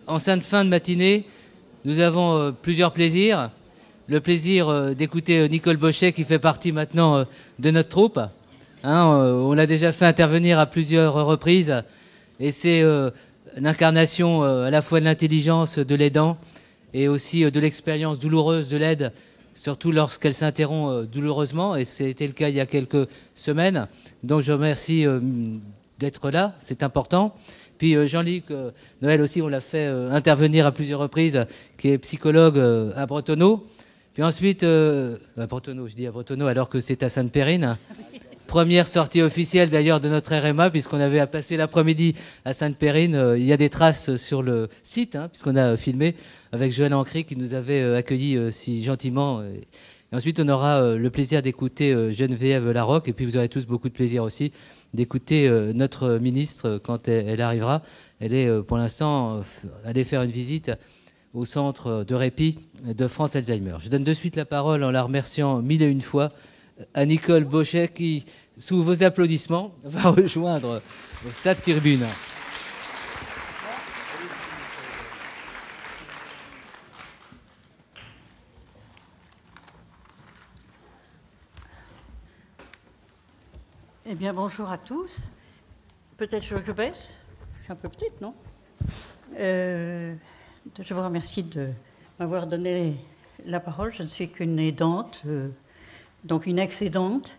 en cette fin de matinée, nous avons plusieurs plaisirs. Le plaisir d'écouter Nicole Bochet, qui fait partie maintenant de notre troupe. On l'a déjà fait intervenir à plusieurs reprises. Et c'est l'incarnation à la fois de l'intelligence de l'aidant et aussi de l'expérience douloureuse de l'aide, surtout lorsqu'elle s'interrompt douloureusement. Et c'était le cas il y a quelques semaines. Donc je remercie d'être là, c'est important. Puis Jean-Luc Noël aussi, on l'a fait intervenir à plusieurs reprises, qui est psychologue à Bretonneau. Puis ensuite, à Bretonneau, je dis à Bretonneau alors que c'est à Sainte-Périne. Première sortie officielle d'ailleurs de notre RMA, puisqu'on avait à passer l'après-midi à Sainte-Périne. Il y a des traces sur le site, puisqu'on a filmé avec Joël Ancry qui nous avait accueillis si gentiment. Et ensuite, on aura le plaisir d'écouter Geneviève Larocque, et puis vous aurez tous beaucoup de plaisir aussi d'écouter notre ministre quand elle arrivera. Elle est pour l'instant allée faire une visite au centre de répit de France Alzheimer. Je donne de suite la parole en la remerciant mille et une fois à Nicole Bochet qui, sous vos applaudissements, va rejoindre sa tribune. Eh bien, bonjour à tous. Peut-être que je baisse. Je suis un peu petite, non ? Je vous remercie de m'avoir donné la parole. Je ne suis qu'une aidante, donc une ex-aidante.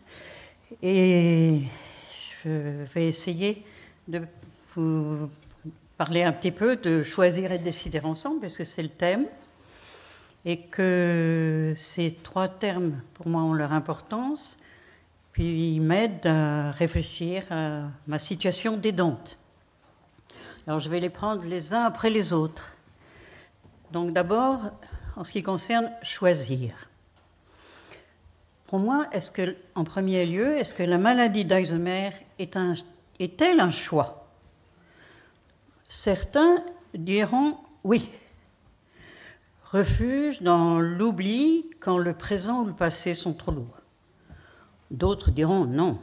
Et je vais essayer de vous parler un petit peu de choisir et décider ensemble, parce que c'est le thème. Et que ces trois termes, pour moi, ont leur importance. Puis ils m'aident à réfléchir à ma situation d'aidante. Alors je vais les prendre les uns après les autres. Donc d'abord, en ce qui concerne choisir. Pour moi, en premier lieu, est-ce que la maladie d'Alzheimer est-elle un choix ? Certains diront oui. Refuge dans l'oubli quand le présent ou le passé sont trop lourds. D'autres diront non,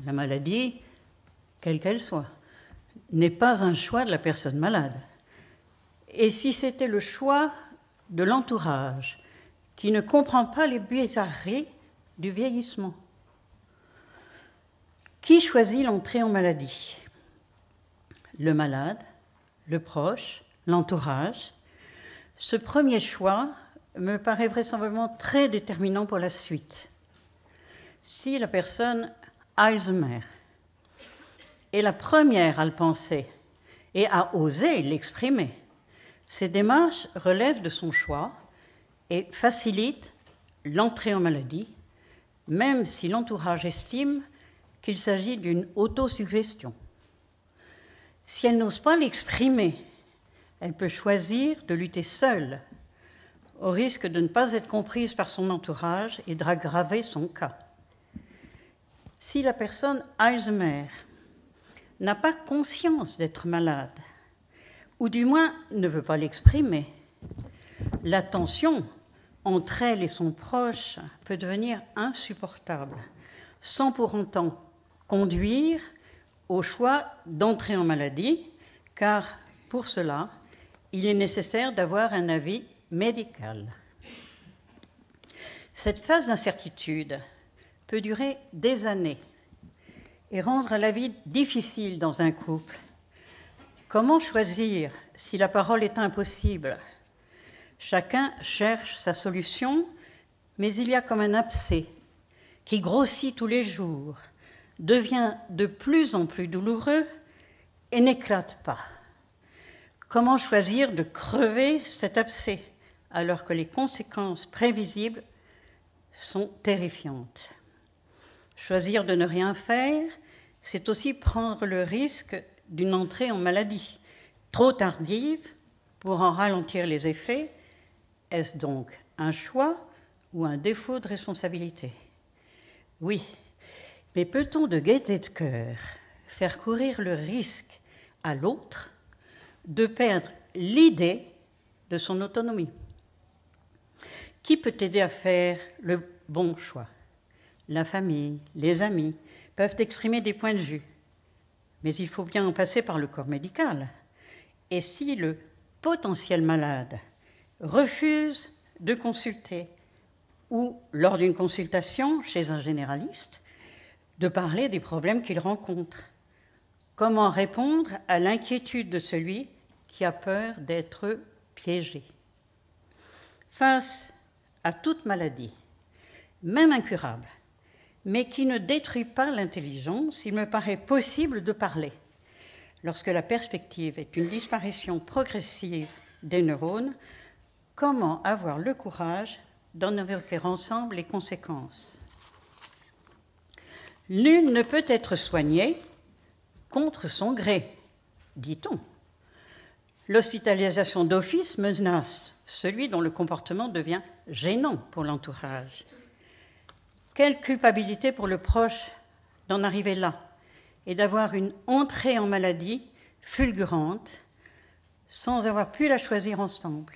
la maladie, quelle qu'elle soit, n'est pas un choix de la personne malade. Et si c'était le choix de l'entourage qui ne comprend pas les bizarreries du vieillissement? Qui choisit l'entrée en maladie? Le malade, le proche, l'entourage. Ce premier choix me paraît vraisemblablement très déterminant pour la suite. Si la personne Alzheimer est la première à le penser et à oser l'exprimer, ces démarches relèvent de son choix et facilitent l'entrée en maladie, même si l'entourage estime qu'il s'agit d'une autosuggestion. Si elle n'ose pas l'exprimer, elle peut choisir de lutter seule, au risque de ne pas être comprise par son entourage et d'aggraver son cas. Si la personne Alzheimer n'a pas conscience d'être malade, ou du moins ne veut pas l'exprimer, la tension entre elle et son proche peut devenir insupportable, sans pour autant conduire au choix d'entrer en maladie, car pour cela, il est nécessaire d'avoir un avis médical. Cette phase d'incertitude peut durer des années et rendre la vie difficile dans un couple. Comment choisir si la parole est impossible? Chacun cherche sa solution, mais il y a comme un abcès qui grossit tous les jours, devient de plus en plus douloureux et n'éclate pas. Comment choisir de crever cet abcès alors que les conséquences prévisibles sont terrifiantes? Choisir de ne rien faire, c'est aussi prendre le risque d'une entrée en maladie, trop tardive pour en ralentir les effets. Est-ce donc un choix ou un défaut de responsabilité? Oui, mais peut-on de gaieté de cœur faire courir le risque à l'autre de perdre l'idée de son autonomie? Qui peut aider à faire le bon choix? La famille, les amis peuvent exprimer des points de vue, mais il faut bien en passer par le corps médical. Et si le potentiel malade refuse de consulter ou, lors d'une consultation chez un généraliste, de parler des problèmes qu'il rencontre. Comment répondre à l'inquiétude de celui qui a peur d'être piégé? Face à toute maladie, même incurable, mais qui ne détruit pas l'intelligence, il me paraît possible de parler. Lorsque la perspective est une disparition progressive des neurones, comment avoir le courage d'en évoquer ensemble les conséquences? Nul ne peut être soigné contre son gré, dit-on. L'hospitalisation d'office menace celui dont le comportement devient gênant pour l'entourage. Quelle culpabilité pour le proche d'en arriver là et d'avoir une entrée en maladie fulgurante sans avoir pu la choisir ensemble.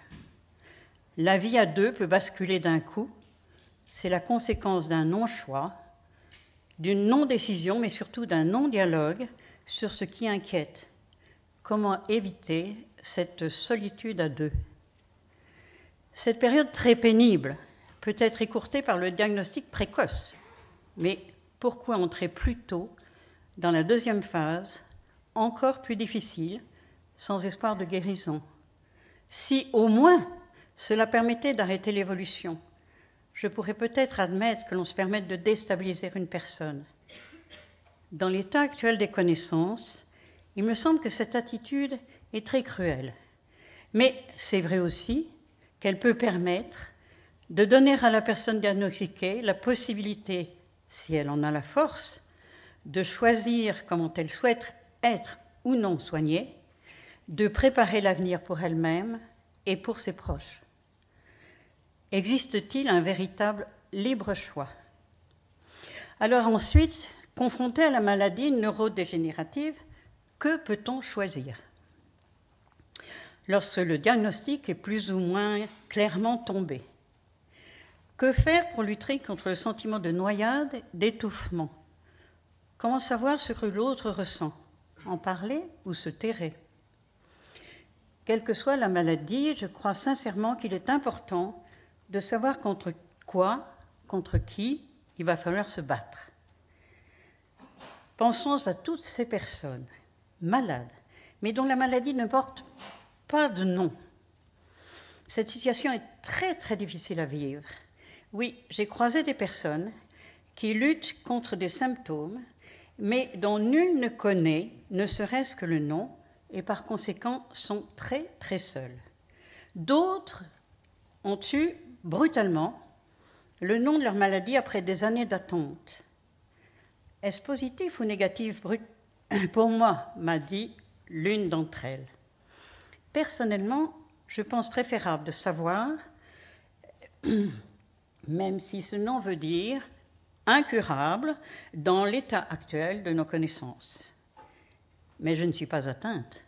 La vie à deux peut basculer d'un coup. C'est la conséquence d'un non-choix, d'une non-décision, mais surtout d'un non-dialogue sur ce qui inquiète. Comment éviter cette solitude à deux? Cette période très pénible peut être écourtée par le diagnostic précoce. Mais pourquoi entrer plus tôt dans la deuxième phase, encore plus difficile, sans espoir de guérison? Si au moins cela permettait d'arrêter l'évolution, je pourrais peut-être admettre que l'on se permette de déstabiliser une personne. Dans l'état actuel des connaissances, il me semble que cette attitude est très cruelle. Mais c'est vrai aussi qu'elle peut permettre de donner à la personne diagnostiquée la possibilité, si elle en a la force, de choisir comment elle souhaite être ou non soignée, de préparer l'avenir pour elle-même et pour ses proches. Existe-t-il un véritable libre choix? Alors ensuite, confronté à la maladie neurodégénérative, que peut-on choisir? Lorsque le diagnostic est plus ou moins clairement tombé, que faire pour lutter contre le sentiment de noyade, d'étouffement? Comment savoir ce que l'autre ressent? En parler ou se terrer? Quelle que soit la maladie, je crois sincèrement qu'il est important de savoir contre quoi, contre qui il va falloir se battre. Pensons à toutes ces personnes malades, mais dont la maladie ne porte pas de nom. Cette situation est très très difficile à vivre. Oui, j'ai croisé des personnes qui luttent contre des symptômes, mais dont nul ne connaît, ne serait-ce que le nom, et par conséquent sont très très seuls. D'autres ont eu brutalement le nom de leur maladie après des années d'attente. Est-ce positif ou négatif? Pour moi, m'a dit l'une d'entre elles. Personnellement, je pense préférable de savoir, même si ce nom veut dire incurable dans l'état actuel de nos connaissances. Mais je ne suis pas atteinte.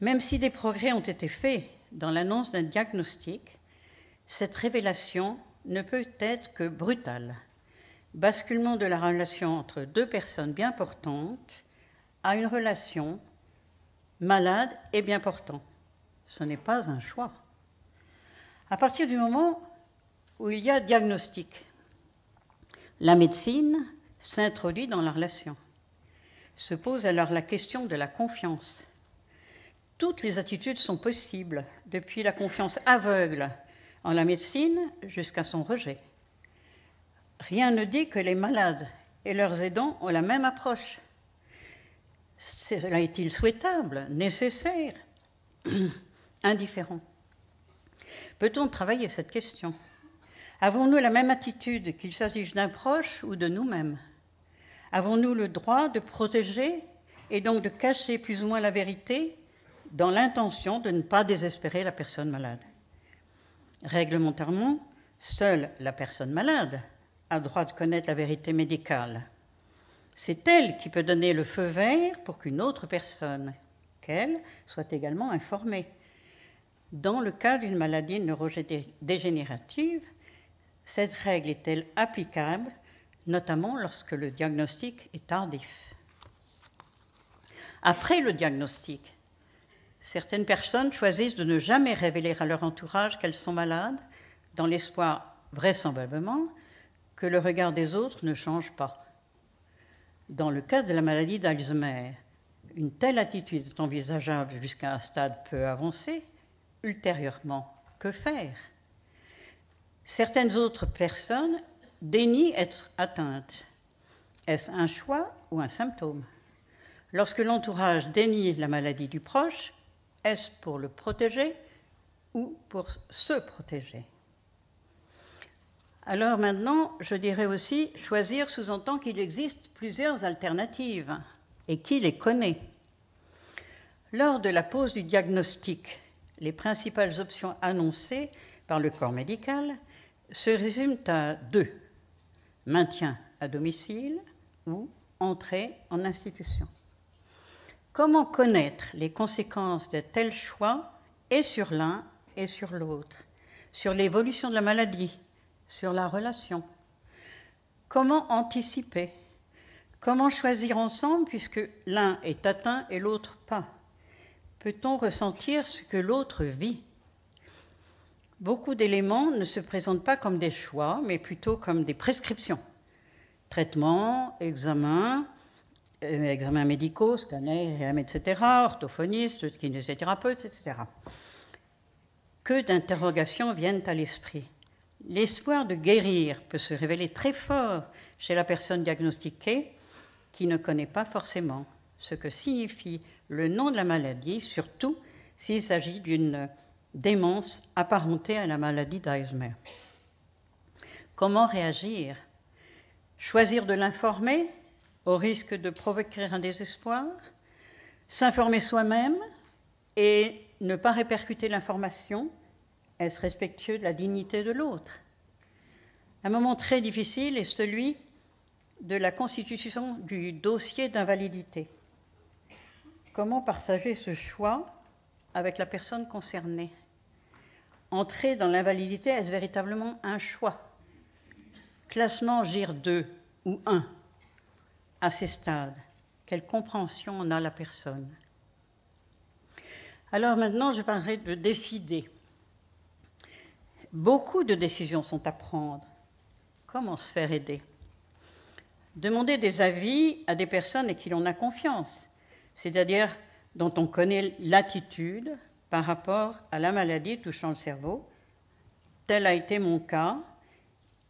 Même si des progrès ont été faits dans l'annonce d'un diagnostic, cette révélation ne peut être que brutale. Basculement de la relation entre deux personnes bien portantes à une relation malade et bien portant. Ce n'est pas un choix. À partir du moment où il y a diagnostic, la médecine s'introduit dans la relation. Se pose alors la question de la confiance. Toutes les attitudes sont possibles, depuis la confiance aveugle en la médecine jusqu'à son rejet. Rien ne dit que les malades et leurs aidants ont la même approche. Cela est-il souhaitable, nécessaire, indifférent? Peut-on travailler cette question? Avons-nous la même attitude qu'il s'agisse d'un proche ou de nous-mêmes? Avons-nous le droit de protéger et donc de cacher plus ou moins la vérité dans l'intention de ne pas désespérer la personne malade? Réglementairement, seule la personne malade a le droit de connaître la vérité médicale. C'est elle qui peut donner le feu vert pour qu'une autre personne, qu'elle, soit également informée. Dans le cas d'une maladie neurodégénérative, cette règle est-elle applicable, notamment lorsque le diagnostic est tardif? Après le diagnostic, Certaines personnes choisissent de ne jamais révéler à leur entourage qu'elles sont malades, dans l'espoir, vraisemblablement, que le regard des autres ne change pas. Dans le cas de la maladie d'Alzheimer, une telle attitude est envisageable jusqu'à un stade peu avancé. Ultérieurement, que faire? Certaines autres personnes dénient être atteintes. Est-ce un choix ou un symptôme? Lorsque l'entourage dénie la maladie du proche, est-ce pour le protéger ou pour se protéger? Alors maintenant, je dirais aussi, choisir sous-entend qu'il existe plusieurs alternatives et qui les connaît. Lors de la pose du diagnostic, les principales options annoncées par le corps médical se résument à 2. Maintien à domicile ou entrée en institution. Comment connaître les conséquences de tels choix et sur l'un et sur l'autre, sur l'évolution de la maladie, sur la relation? Comment anticiper? Comment choisir ensemble puisque l'un est atteint et l'autre pas? Peut-on ressentir ce que l'autre vit? Beaucoup d'éléments ne se présentent pas comme des choix, mais plutôt comme des prescriptions. Traitements, examens médicaux, scanners, etc., orthophonistes, kinésithérapeutes, etc. Que d'interrogations viennent à l'esprit. L'espoir de guérir peut se révéler très fort chez la personne diagnostiquée qui ne connaît pas forcément ce que signifie le nom de la maladie, surtout s'il s'agit d'une démence apparentée à la maladie d'Alzheimer. Comment réagir? Choisir de l'informer au risque de provoquer un désespoir? S'informer soi-même et ne pas répercuter l'information? Est-ce respectueux de la dignité de l'autre? Un moment très difficile est celui de la constitution du dossier d'invalidité. Comment partager ce choix avec la personne concernée? Entrer dans l'invalidité, est-ce véritablement un choix? Classement GIR 2 ou 1 à ces stades, quelle compréhension en a la personne? Alors maintenant, je parlerai de décider. Beaucoup de décisions sont à prendre. Comment se faire aider? Demander des avis à des personnes à qui l'on a confiance, c'est-à-dire dont on connaît l'attitude par rapport à la maladie touchant le cerveau. Tel a été mon cas,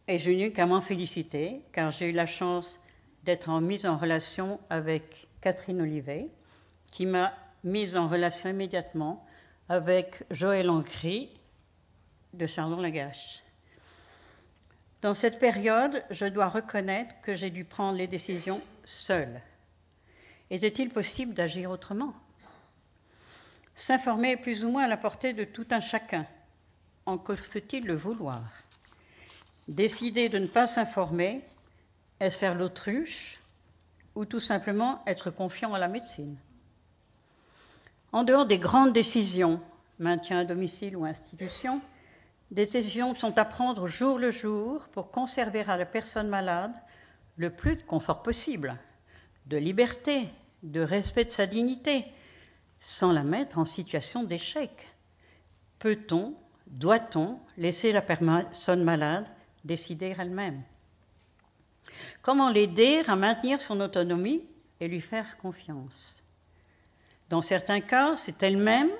et je n'ai qu'à m'en féliciter, car j'ai eu la chance d'être mise en relation avec Catherine Olivet, qui m'a mise en relation immédiatement avec Joël Ancry de Chardon-Lagache. Dans cette période, je dois reconnaître que j'ai dû prendre les décisions seule. Était-il possible d'agir autrement? S'informer est plus ou moins à la portée de tout un chacun. Encore faut-il le vouloir. Décider de ne pas s'informer, est-ce faire l'autruche ou tout simplement être confiant à la médecine? En dehors des grandes décisions, maintien à domicile ou institution, des décisions sont à prendre jour le jour pour conserver à la personne malade le plus de confort possible, de liberté, de respect de sa dignité, sans la mettre en situation d'échec. Peut-on, doit-on laisser la personne malade décider elle-même? Comment l'aider à maintenir son autonomie et lui faire confiance? Dans certains cas, c'est elle-même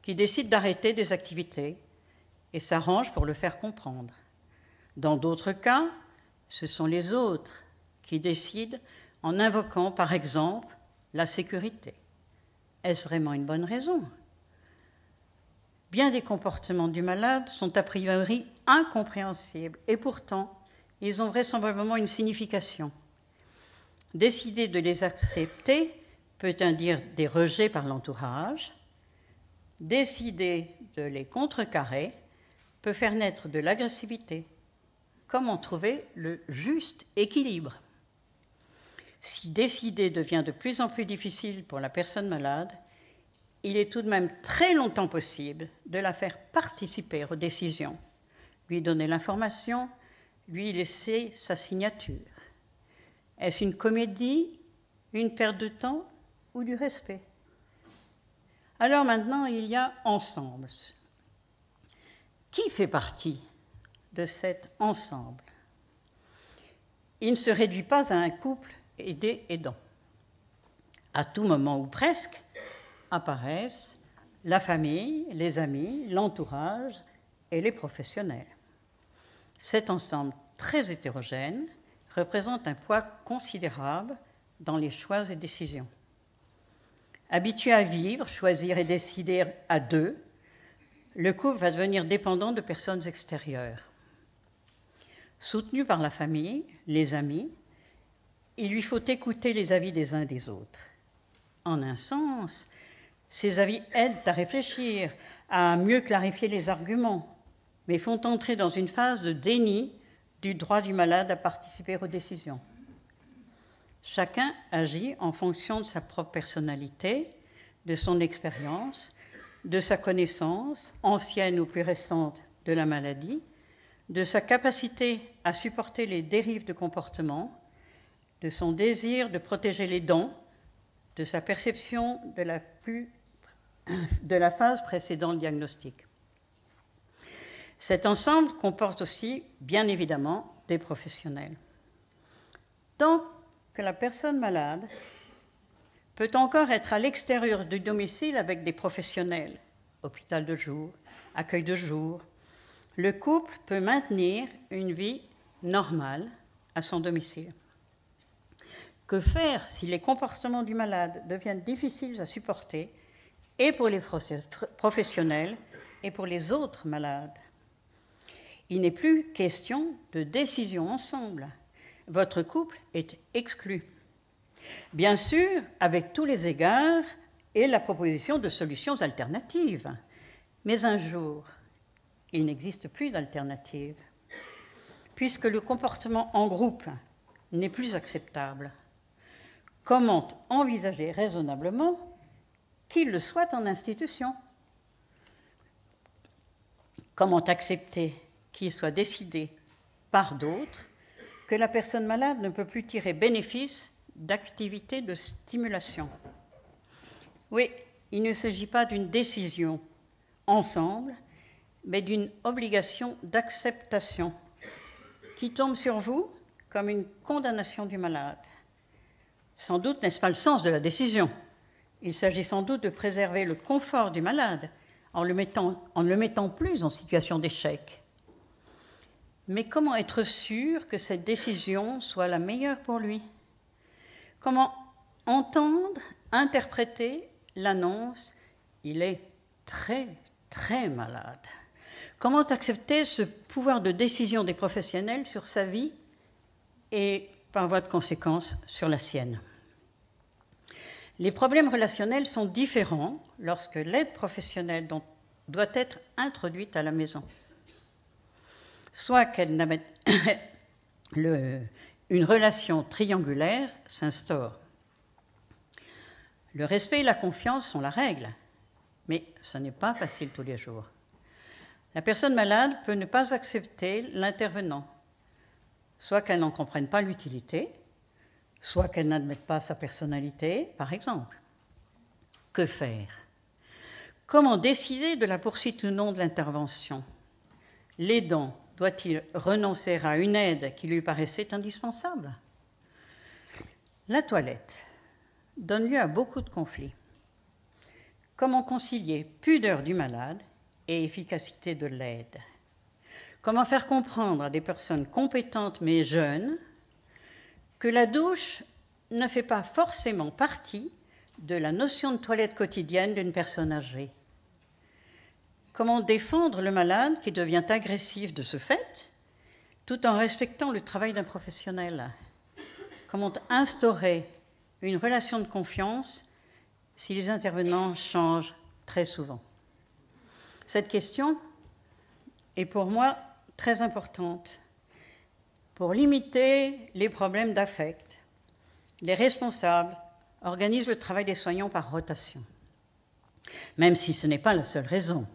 qui décide d'arrêter des activités et s'arrange pour le faire comprendre. Dans d'autres cas, ce sont les autres qui décident en invoquant, par exemple, la sécurité. Est-ce vraiment une bonne raison? Bien des comportements du malade sont a priori incompréhensibles et pourtant, ils ont vraisemblablement une signification. Décider de les accepter peut induire des rejets par l'entourage. Décider de les contrecarrer peut faire naître de l'agressivité. Comment trouver le juste équilibre? Si décider devient de plus en plus difficile pour la personne malade, il est tout de même très longtemps possible de la faire participer aux décisions, lui donner l'information, lui laisser sa signature. Est-ce une comédie, une perte de temps ou du respect? Alors maintenant, il y a ensemble. Qui fait partie de cet ensemble? Il ne se réduit pas à un couple aidé-aidant. À tout moment ou presque apparaissent la famille, les amis, l'entourage et les professionnels. Cet ensemble très hétérogène représente un poids considérable dans les choix et décisions. Habitué à vivre, choisir et décider à deux, le couple va devenir dépendant de personnes extérieures. Soutenu par la famille, les amis, il lui faut écouter les avis des uns des autres. En un sens, ces avis aident à réfléchir, à mieux clarifier les arguments, mais font entrer dans une phase de déni du droit du malade à participer aux décisions. Chacun agit en fonction de sa propre personnalité, de son expérience, de sa connaissance, ancienne ou plus récente, de la maladie, de sa capacité à supporter les dérives de comportement, de son désir de protéger les dents, de sa perception de la phase précédant le diagnostic. Cet ensemble comporte aussi, bien évidemment, des professionnels. Tant que la personne malade peut encore être à l'extérieur du domicile avec des professionnels, hôpital de jour, accueil de jour, le couple peut maintenir une vie normale à son domicile. Que faire si les comportements du malade deviennent difficiles à supporter, et pour les professionnels et pour les autres malades? Il n'est plus question de décision ensemble. Votre couple est exclu. Bien sûr, avec tous les égards et la proposition de solutions alternatives. Mais un jour, il n'existe plus d'alternative, puisque le comportement en groupe n'est plus acceptable. Comment envisager raisonnablement qu'il le soit en institution? Comment accepter qu'il soit décidé par d'autres que la personne malade ne peut plus tirer bénéfice d'activités de stimulation? Oui, il ne s'agit pas d'une décision ensemble, mais d'une obligation d'acceptation qui tombe sur vous comme une condamnation du malade. Sans doute n'est-ce pas le sens de la décision. Il s'agit sans doute de préserver le confort du malade en ne le mettant plus en situation d'échec. Mais comment être sûr que cette décision soit la meilleure pour lui? Comment entendre, interpréter l'annonce « il est très, très malade ». Comment accepter ce pouvoir de décision des professionnels sur sa vie et, par voie de conséquence, sur la sienne? Les problèmes relationnels sont différents lorsque l'aide professionnelle doit être introduite à la maison. Soit une relation triangulaire s'instaure. Le respect et la confiance sont la règle, mais ce n'est pas facile tous les jours. La personne malade peut ne pas accepter l'intervenant, soit qu'elle n'en comprenne pas l'utilité, soit qu'elle n'admette pas sa personnalité, par exemple. Que faire? Comment décider de la poursuite ou non de l'intervention? L'aidant doit-il renoncer à une aide qui lui paraissait indispensable? La toilette donne lieu à beaucoup de conflits. Comment concilier pudeur du malade et efficacité de l'aide? Comment faire comprendre à des personnes compétentes mais jeunes que la douche ne fait pas forcément partie de la notion de toilette quotidienne d'une personne âgée? Comment défendre le malade qui devient agressif de ce fait, tout en respectant le travail d'un professionnel? Comment instaurer une relation de confiance si les intervenants changent très souvent? Cette question est pour moi très importante. Pour limiter les problèmes d'affect, les responsables organisent le travail des soignants par rotation. Même si ce n'est pas la seule raison,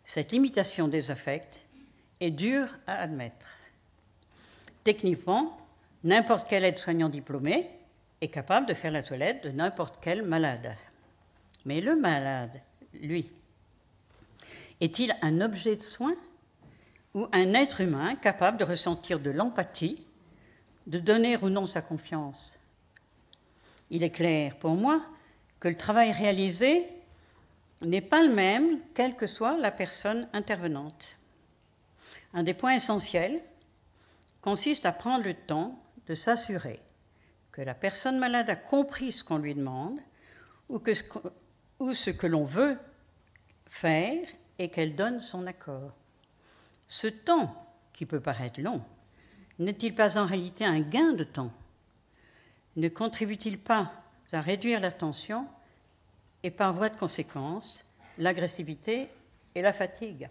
cette limitation des affects est dure à admettre. Techniquement, n'importe quel aide-soignant diplômé est capable de faire la toilette de n'importe quel malade. Mais le malade, lui, est-il un objet de soin ou un être humain capable de ressentir de l'empathie, de donner ou non sa confiance? Il est clair pour moi que le travail réalisé n'est pas le même, quelle que soit la personne intervenante. Un des points essentiels consiste à prendre le temps de s'assurer que la personne malade a compris ce qu'on lui demande ou ce que l'on veut faire et qu'elle donne son accord. Ce temps, qui peut paraître long, n'est-il pas en réalité un gain de temps? Ne contribue-t-il pas à réduire la tension et par voie de conséquence l'agressivité et la fatigue?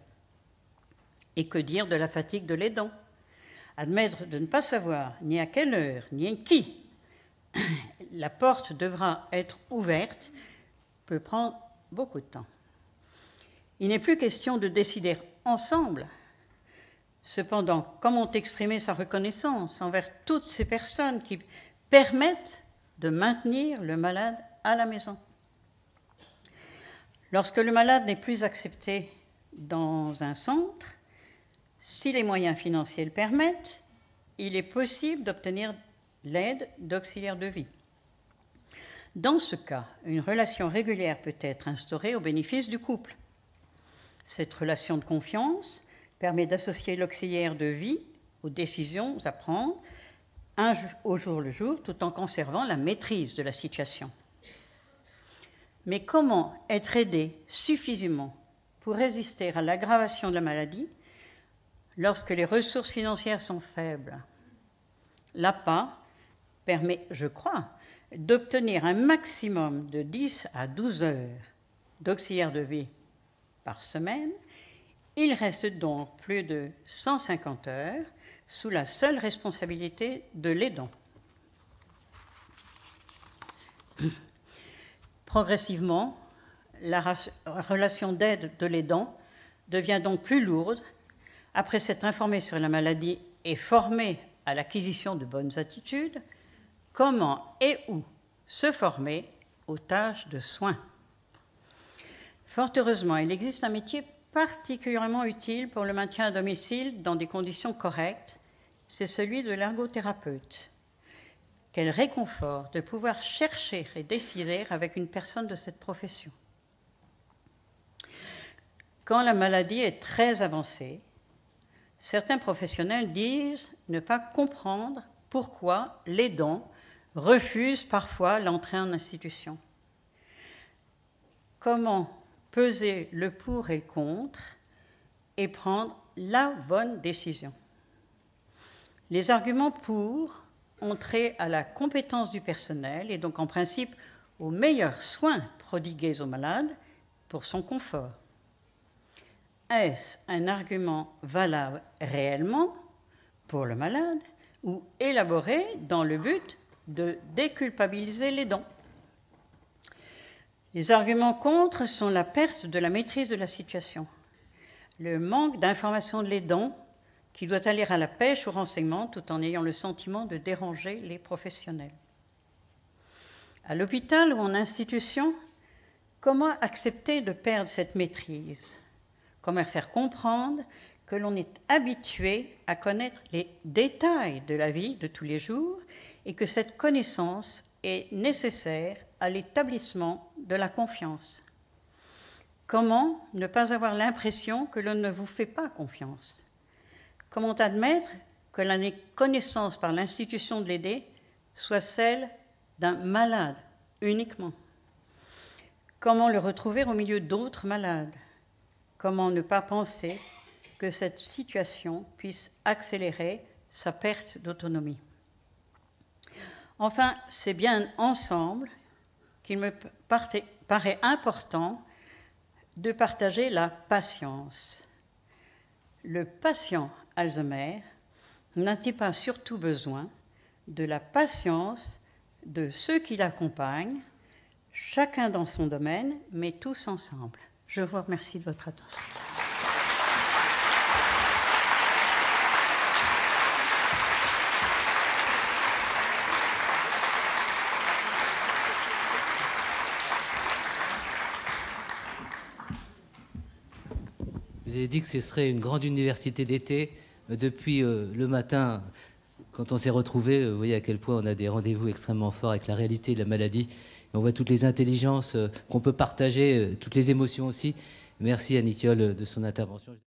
Et que dire de la fatigue de l'aidant? Admettre de ne pas savoir ni à quelle heure, ni à qui la porte devra être ouverte peut prendre beaucoup de temps. Il n'est plus question de décider ensemble. Cependant, comment exprimer sa reconnaissance envers toutes ces personnes qui permettent de maintenir le malade à la maison? Lorsque le malade n'est plus accepté dans un centre, si les moyens financiers le permettent, il est possible d'obtenir l'aide d'auxiliaires de vie. Dans ce cas, une relation régulière peut être instaurée au bénéfice du couple. Cette relation de confiance permet d'associer l'auxiliaire de vie aux décisions à prendre au jour le jour, tout en conservant la maîtrise de la situation. Mais comment être aidé suffisamment pour résister à l'aggravation de la maladie lorsque les ressources financières sont faibles? L'APA permet, je crois, d'obtenir un maximum de 10 à 12 heures d'auxiliaire de vie par semaine. Il reste donc plus de 150 heures sous la seule responsabilité de l'aidant. Progressivement, la relation d'aide de l'aidant devient donc plus lourde après s'être informé sur la maladie et formé à l'acquisition de bonnes attitudes. Comment et où se former aux tâches de soins? Fort heureusement, il existe un métier particulièrement utile pour le maintien à domicile dans des conditions correctes, c'est celui de l'ergothérapeute. Quel réconfort de pouvoir chercher et décider avec une personne de cette profession. Quand la maladie est très avancée, certains professionnels disent ne pas comprendre pourquoi l'aidant refuse parfois l'entrée en institution. Comment peser le pour et le contre et prendre la bonne décision? Les arguments pour ont trait à la compétence du personnel et donc en principe aux meilleurs soins prodigués au malade pour son confort. Est-ce un argument valable réellement pour le malade ou élaboré dans le but de déculpabiliser l'aidant? Les arguments contre sont la perte de la maîtrise de la situation, le manque d'information de l'aidant qui doit aller à la pêche au renseignement tout en ayant le sentiment de déranger les professionnels. À l'hôpital ou en institution, comment accepter de perdre cette maîtrise? Comment faire comprendre que l'on est habitué à connaître les détails de la vie de tous les jours et que cette connaissance est nécessaire à l'établissement de la confiance? Comment ne pas avoir l'impression que l'on ne vous fait pas confiance? Comment admettre que la connaissance par l'institution de l'aider soit celle d'un malade uniquement? Comment le retrouver au milieu d'autres malades? Comment ne pas penser que cette situation puisse accélérer sa perte d'autonomie? Enfin, c'est bien ensemble qu'il me paraît important de partager la patience. Le patient Alzheimer n'a-t-il pas surtout besoin de la patience de ceux qui l'accompagnent, chacun dans son domaine, mais tous ensemble? Je vous remercie de votre attention. vous avez dit que ce serait une grande université d'été. Depuis le matin, quand on s'est retrouvés, vous voyez à quel point on a des rendez-vous extrêmement forts avec la réalité de la maladie. Et on voit toutes les intelligences qu'on peut partager, toutes les émotions aussi. Merci à Nicole de son intervention.